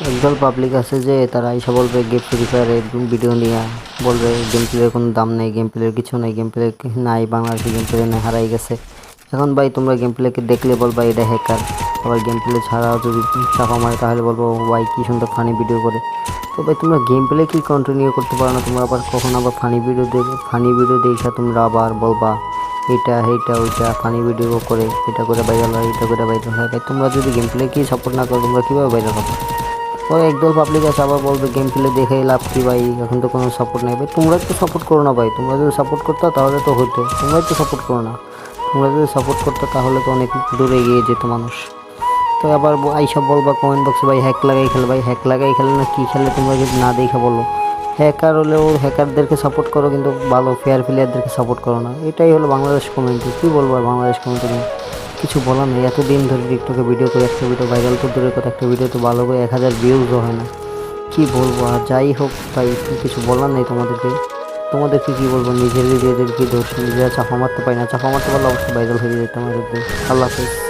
একদল পাবলিক আছে যে তারা এসে বলবে গেম ফ্রি ফায়ারের ভিডিও নিয়ে, বলবে গেম প্লের কোনো দাম নেই, গেম প্লের কিছু নেই, গেম প্লে নাই, বাংলাদেশে গেম প্লে নাই, হারাই গেছে। এখন ভাই তোমরা গেম প্লেকে দেখলে বলবা এটা হ্যাকার, আবার গেম প্লে ছাড়াও যদি চাপা মারে তাহলে বলবো ভাই কি সুন্দর ফানি ভিডিও করে। তো ভাই তোমরা গেম প্লে কি কন্টিনিউ করতে পারো না? তোমরা আবার কখন আবার ফানি ভিডিও দেখে তোমরা আবার বলবা এটা এইটা ওইটা ফানি ভিডিও করে, এটা করে ভাইরাল হয়, এটা করে ভাইরাল হয়। ভাই তোমরা যদি গেম প্লে কি সাপোর্ট না করো তোমরা কীভাবে ভাইরাল হবে? পরে একদল পাবলিক আছে আবার বলবে গেম প্লে দেখে লাভ কি ভাই, এখন তো কোনো সাপোর্ট নেই। ভাই তোমরা একটু সাপোর্ট করো না ভাই, তোমরা যদি সাপোর্ট করতো তাহলে তো হতো, তোমরা একটু সাপোর্ট করো না। তোমরা যদি সাপোর্ট করতো তাহলে তো অনেক দূরে এগিয়ে যেত মানুষ। তো আবার এইসব বলবা কমেন্ট বক্সে ভাই হ্যাক লাগাই খেলে, ভাই হ্যাক লাগাই খেলে না কী খেলে তোমরা যদি না দেখে বলো। হ্যাকার হলেও হ্যাকারদেরকে সাপোর্ট করো, কিন্তু ভালো ফেয়ার প্লেয়ারদেরকে সাপোর্ট করো না। এটাই হলো বাংলাদেশ কমিউনিটি। কী বলবো আর বাংলাদেশ কমিউনিটি নিয়ে কিছু বলার নেই। এতদিন ধরে টিকটকে ভিডিও করে, একটা ভিডিও ভাইরাল তো দূরের কথা, একটা ভিডিও তো ভালো করে 1000 ভিউজও হয় না। কি বলবো আর, যাই হোক তাই কিছু বলার নেই তোমাদেরকে। তোমাদেরকে কি বলবো, নিজেদেরকে দোষ, নিজেরা চাপা মারতে পারি না, চাপা মারতে পারলে অবশ্যই ভাইরাল হয়ে যেতাম। আল্লাহ হাফেজ।